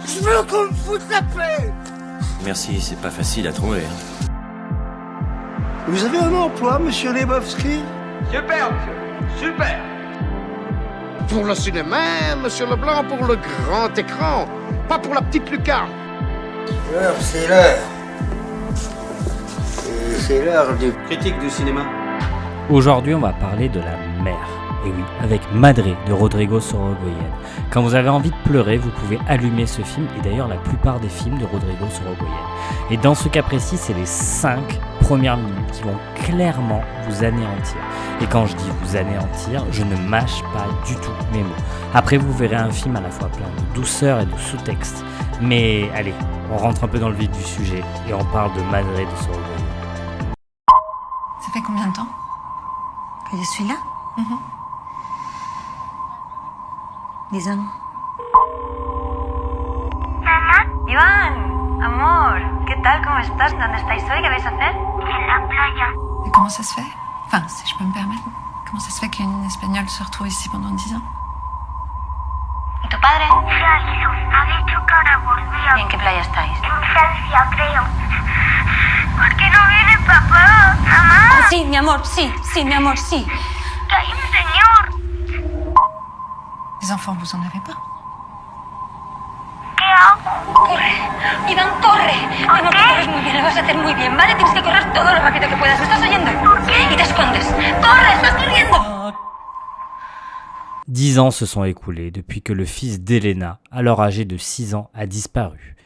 Je veux qu'on me foute la paix. Merci, c'est pas facile à trouver. Vous avez un emploi, monsieur Lebowski? Super, monsieur. Super. Pour le cinéma, monsieur Leblanc, pour le grand écran, pas pour la petite lucarne. C'est l'heure. C'est l'heure du... Critique du cinéma. Aujourd'hui, on va parler de la mer. Et oui, avec Madré de Rodrigo Sorogoyen. Quand vous avez envie de pleurer, vous pouvez allumer ce film, et d'ailleurs la plupart des films de Rodrigo Sorogoyen. Et dans ce cas précis, c'est les 5 premières minutes qui vont clairement vous anéantir. Et quand je dis vous anéantir, je ne mâche pas du tout mes mots. Après, vous verrez un film à la fois plein de douceur et de sous-texte. Mais allez, on rentre un peu dans le vif du sujet et on parle de Madré de Sorogoyen. Ça fait combien de temps que je suis là? 10 ans. Iván, amor, ¿qué tal? ¿Cómo estás? ¿Dónde estáis hoy? ¿Qué vais a hacer? En la playa. Et comment ça se fait? Enfin, si je peux me permettre, comment ça se fait qu'une Espagnole se retrouve ici pendant 10 ans? ¿Y tu padre? Se ha ido. Ha dicho que ahora volvía. ¿Y en qué playa estáis? En Francia, creo. ¿Por qué no viene papá? Mamá. Sí, mi amor, sí, mi amor, sí. Que hay un señor. Les enfants, vous en avez pas? ¿Qué hago? Corre, Iván, corre. Vamos, que corres muy bien, lo vas a hacer muy bien, ¿vale? Tienes que correr todo lo rápido que puedas, ¿me estás oyendo? Y te escondes. ¡Corre, estás corriendo! 10 ans se sont écoulés depuis que le fils d'Elena, alors âgé de 6 ans, a disparu.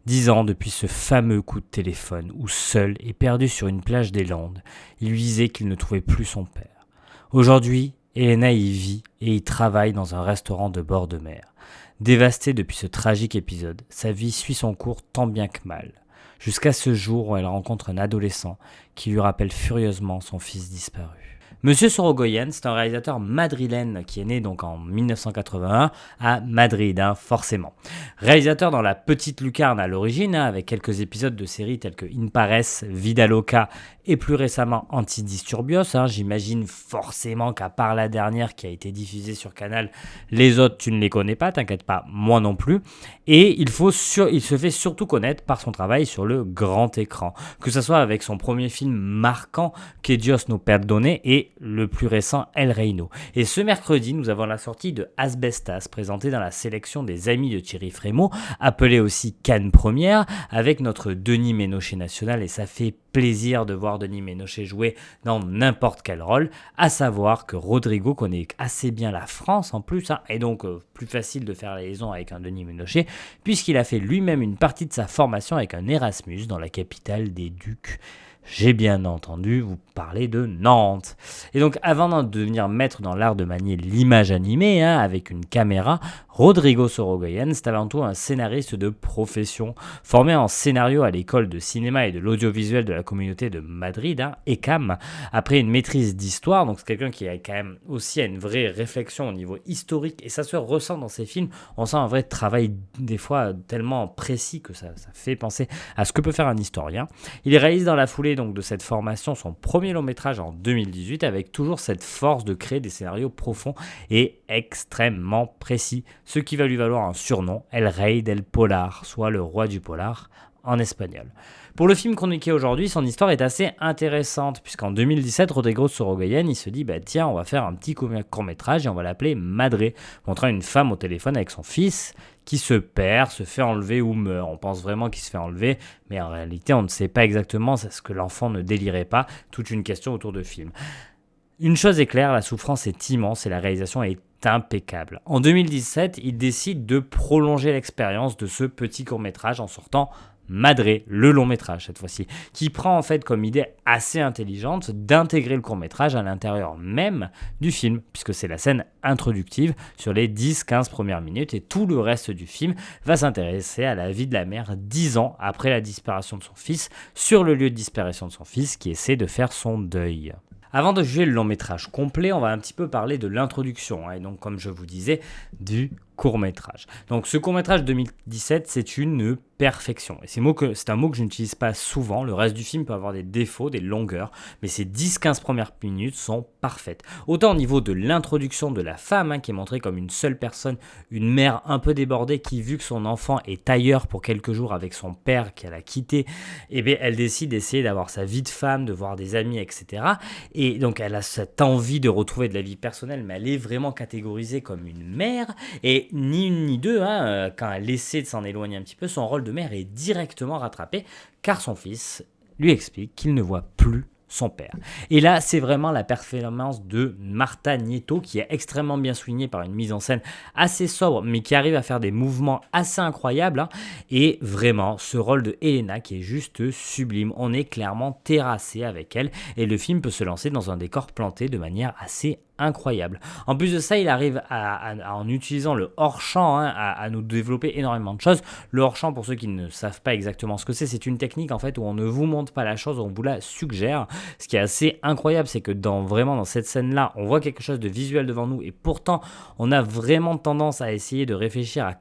10 ans depuis ce fameux coup de téléphone où, seul et perdu sur une plage des Landes, il lui disait qu'il ne trouvait plus son père. Aujourd'hui, Elena y vit et y travaille dans un restaurant de bord de mer. Dévastée depuis ce tragique épisode, sa vie suit son cours tant bien que mal, jusqu'à ce jour où elle rencontre un adolescent qui lui rappelle furieusement son fils disparu. Monsieur Sorogoyen, c'est un réalisateur madrilène qui est né donc en 1981 à Madrid, forcément. Réalisateur dans La Petite Lucarne à l'origine, avec quelques épisodes de séries tels que In Pares, Vida Loca et plus récemment Antidisturbios. J'imagine forcément qu'à part la dernière qui a été diffusée sur Canal, les autres tu ne les connais pas, t'inquiète pas, moi non plus. Et il se fait surtout connaître par son travail sur le grand écran, que ce soit avec son premier film marquant Que Dios no perdone et le plus récent El Reino. Et ce mercredi, nous avons la sortie de Asbestas, présenté dans la sélection des amis de Thierry Frémaux, appelé aussi Cannes Première, avec notre Denis Ménochet national, et ça fait plaisir de voir Denis Ménochet jouer dans n'importe quel rôle, à savoir que Rodrigo connaît assez bien la France en plus, et donc plus facile de faire la liaison avec un Denis Ménochet, puisqu'il a fait lui-même une partie de sa formation avec un Erasmus dans la capitale des Ducs. J'ai bien entendu vous parler de Nantes. Et donc, avant de devenir maître dans l'art de manier l'image animée, avec une caméra, Rodrigo Sorogoyen, c'est avant tout un scénariste de profession, formé en scénario à l'école de cinéma et de l'audiovisuel de la communauté de Madrid, ECAM, après une maîtrise d'histoire. Donc, c'est quelqu'un qui a quand même aussi une vraie réflexion au niveau historique, et ça se ressent dans ses films. On sent un vrai travail, des fois, tellement précis que ça fait penser à ce que peut faire un historien. Il réalise dans la foulée donc de cette formation son premier long métrage en 2018 avec toujours cette force de créer des scénarios profonds et extrêmement précis, ce qui va lui valoir un surnom, El Rey del Polar, soit le roi du polar en espagnol. Pour le film chroniqué aujourd'hui, son histoire est assez intéressante, puisqu'en 2017, Rodrigo Sorogoyen, il se dit, tiens, on va faire un petit court-métrage et on va l'appeler Madré, montrant une femme au téléphone avec son fils qui se perd, se fait enlever ou meurt. On pense vraiment qu'il se fait enlever, mais en réalité, on ne sait pas exactement, c'est ce que l'enfant ne délirait pas, toute une question autour de film. Une chose est claire, la souffrance est immense et la réalisation est impeccable. En 2017, il décide de prolonger l'expérience de ce petit court-métrage en sortant Madré, le long métrage cette fois-ci, qui prend en fait comme idée assez intelligente d'intégrer le court-métrage à l'intérieur même du film, puisque c'est la scène introductive sur les 10-15 premières minutes, et tout le reste du film va s'intéresser à la vie de la mère 10 ans après la disparition de son fils, sur le lieu de disparition de son fils qui essaie de faire son deuil. Avant de juger le long métrage complet, on va un petit peu parler de l'introduction, et donc comme je vous disais, du court-métrage. Donc ce court-métrage 2017, c'est une perfection. Et c'est un mot que je n'utilise pas souvent. Le reste du film peut avoir des défauts, des longueurs, mais ces 10-15 premières minutes sont parfaites. Autant au niveau de l'introduction de la femme, qui est montrée comme une seule personne, une mère un peu débordée qui, vu que son enfant est ailleurs pour quelques jours avec son père qu'elle a quitté, elle décide d'essayer d'avoir sa vie de femme, de voir des amis, etc. Et donc elle a cette envie de retrouver de la vie personnelle, mais elle est vraiment catégorisée comme une mère. Et ni une ni deux, quand elle essaie de s'en éloigner un petit peu, son rôle de mère est directement rattrapé, car son fils lui explique qu'il ne voit plus son père. Et là, c'est vraiment la performance de Marta Nieto qui est extrêmement bien soulignée par une mise en scène assez sobre, mais qui arrive à faire des mouvements assez incroyables. Et vraiment, ce rôle de Elena qui est juste sublime. On est clairement terrassé avec elle et le film peut se lancer dans un décor planté de manière assez incroyable. En plus de ça, il arrive en utilisant le hors-champ à nous développer énormément de choses. Le hors-champ, pour ceux qui ne savent pas exactement ce que c'est une technique en fait où on ne vous montre pas la chose, on vous la suggère. Ce qui est assez incroyable, c'est que dans cette scène-là, on voit quelque chose de visuel devant nous et pourtant, on a vraiment tendance à essayer de réfléchir à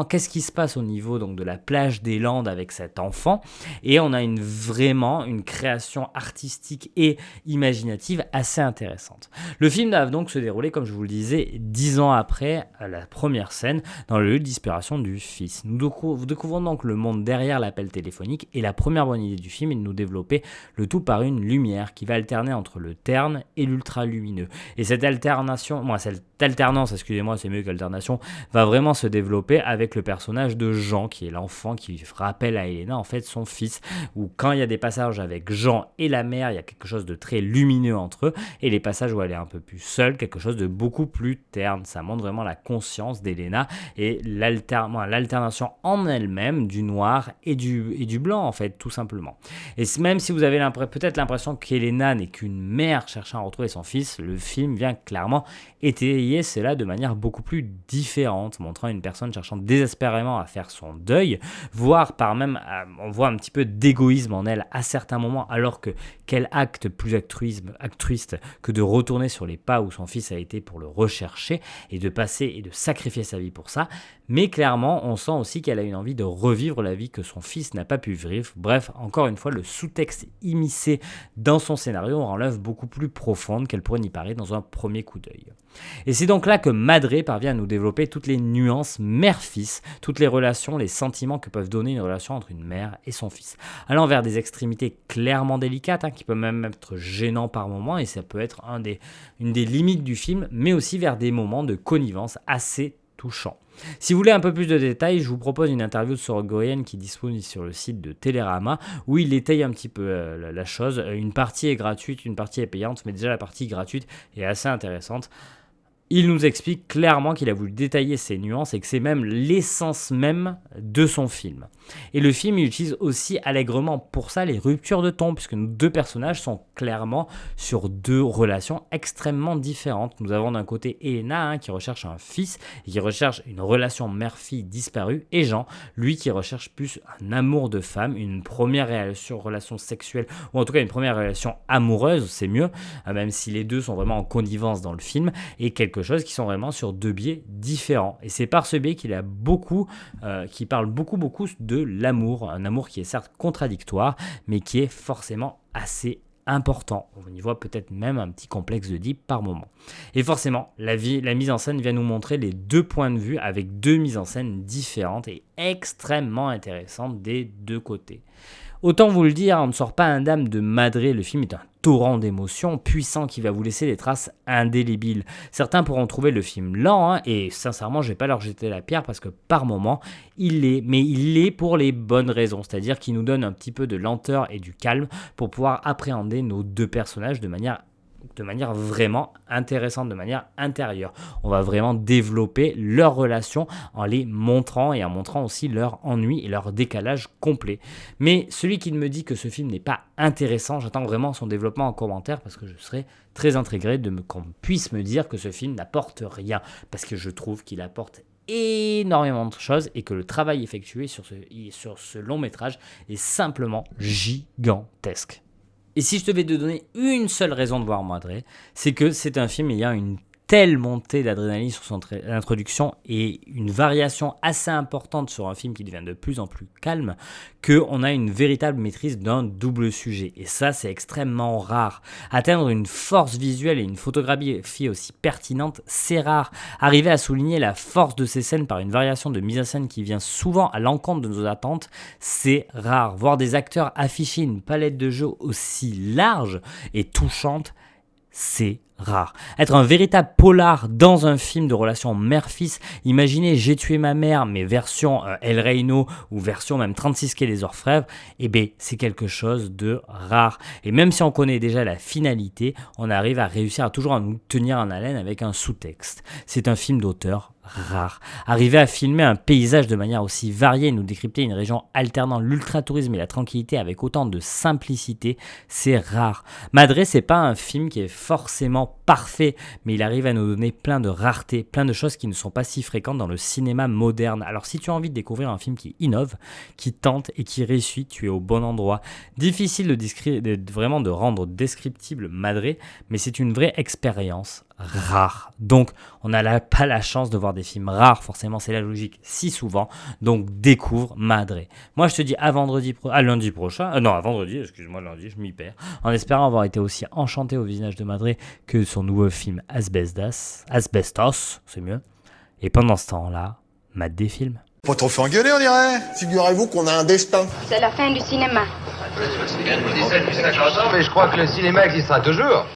qu'est-ce qui se passe au niveau donc de la plage des Landes avec cet enfant et on a vraiment une création artistique et imaginative assez intéressante. Le film va donc se dérouler, comme je vous le disais, 10 ans après la première scène, dans le lieu de disparition du fils. Nous découvrons donc le monde derrière l'appel téléphonique, et la première bonne idée du film est de nous développer le tout par une lumière qui va alterner entre le terne et l'ultra-lumineux. Et cette alternance, c'est mieux qu'alternation, va vraiment se développer avec le personnage de Jean, qui est l'enfant qui rappelle à Elena en fait son fils, où quand il y a des passages avec Jean et la mère, il y a quelque chose de très lumineux entre eux, et les passages où elle est un peu plus seule, quelque chose de beaucoup plus terne. Ça montre vraiment la conscience d'Elena et l'alternation en elle-même du noir et du blanc en fait, tout simplement. Et même si vous avez peut-être l'impression qu'Elena n'est qu'une mère cherchant à retrouver son fils, le film vient clairement étayer cela de manière beaucoup plus différente, montrant une personne cherchant désespérément à faire son deuil, voire on voit un petit peu d'égoïsme en elle à certains moments, alors que quel acte plus altruiste que de retourner sur les pas où son fils a été pour le rechercher et de passer et de sacrifier sa vie pour ça. Mais clairement, on sent aussi qu'elle a une envie de revivre la vie que son fils n'a pas pu vivre. Bref, encore une fois, le sous-texte immiscé dans son scénario rend l'œuvre beaucoup plus profonde qu'elle pourrait n'y paraître dans un premier coup d'œil. Et c'est donc là que Madré parvient à nous développer toutes les nuances mère-fils, toutes les relations, les sentiments que peuvent donner une relation entre une mère et son fils, allant vers des extrémités clairement délicates, qui peuvent même être gênants par moments, et ça peut être une des limites du film, mais aussi vers des moments de connivence assez touchants. Si vous voulez un peu plus de détails, je vous propose une interview de Sorogoyen qui est disponible sur le site de Télérama, où il étaye un petit peu la chose. Une partie est gratuite, une partie est payante, mais déjà la partie gratuite est assez intéressante. Il nous explique clairement qu'il a voulu détailler ces nuances et que c'est même l'essence même de son film. Et le film, il utilise aussi allègrement pour ça les ruptures de ton, puisque nos deux personnages sont clairement sur deux relations extrêmement différentes. Nous avons d'un côté Elena qui recherche un fils et qui recherche une relation mère-fille disparue, et Jean, lui qui recherche plus un amour de femme, une première relation sexuelle, ou en tout cas une première relation amoureuse, c'est mieux, même si les deux sont vraiment en connivence dans le film, et quelque chose qui sont vraiment sur deux biais différents. Et c'est par ce biais qu'il parle beaucoup de l'amour, un amour qui est certes contradictoire, mais qui est forcément assez important. On y voit peut-être même un petit complexe d'Oedipe par moment. Et forcément, la mise en scène vient nous montrer les deux points de vue avec deux mises en scène différentes et extrêmement intéressantes des deux côtés. Autant vous le dire, on ne sort pas indemne de Madré, le film est un torrent d'émotions puissant qui va vous laisser des traces indélébiles. Certains pourront trouver le film lent, et sincèrement je ne vais pas leur jeter la pierre parce que par moment il l'est pour les bonnes raisons, c'est-à-dire qu'il nous donne un petit peu de lenteur et du calme pour pouvoir appréhender nos deux personnages de manière vraiment intéressante, de manière intérieure. On va vraiment développer leur relation en les montrant et en montrant aussi leur ennui et leur décalage complet. Mais celui qui me dit que ce film n'est pas intéressant, j'attends vraiment son développement en commentaire parce que je serais très intrigué qu'on puisse me dire que ce film n'apporte rien, parce que je trouve qu'il apporte énormément de choses et que le travail effectué sur ce long métrage est simplement gigantesque. Et si je devais te donner une seule raison de voir Madré, c'est que c'est un film ayant une telle montée d'adrénaline sur son introduction et une variation assez importante sur un film qui devient de plus en plus calme qu'on a une véritable maîtrise d'un double sujet. Et ça, c'est extrêmement rare. Atteindre une force visuelle et une photographie aussi pertinente, c'est rare. Arriver à souligner la force de ces scènes par une variation de mise en scène qui vient souvent à l'encontre de nos attentes, c'est rare. Voir des acteurs afficher une palette de jeux aussi large et touchante, c'est rare. Être un véritable polar dans un film de relation mère-fils, imaginez J'ai tué ma mère, mais version El Reino ou version même 36 quai des Orfèvres, eh bien c'est quelque chose de rare. Et même si on connaît déjà la finalité, on arrive à réussir à toujours à nous tenir en haleine avec un sous-texte. C'est un film d'auteur rare. Arriver à filmer un paysage de manière aussi variée et nous décrypter une région alternant l'ultratourisme et la tranquillité avec autant de simplicité, c'est rare. Madré, c'est pas un film qui est forcément parfait, mais il arrive à nous donner plein de raretés, plein de choses qui ne sont pas si fréquentes dans le cinéma moderne. Alors si tu as envie de découvrir un film qui innove, qui tente et qui réussit, tu es au bon endroit. Difficile vraiment de rendre descriptible Madré, mais c'est une vraie expérience rare. Donc on n'a pas la chance de voir des films rares, forcément c'est la logique si souvent, donc découvre Madré. Moi je te dis à vendredi lundi, je m'y perds, en espérant avoir été aussi enchanté au visionnage de Madré que son nouveau film Asbestos, c'est mieux. Et pendant ce temps-là, mate des films. Pas trop fait engueuler, on dirait. Figurez-vous qu'on a un destin. C'est la fin du cinéma. Mais je crois que le cinéma existera toujours.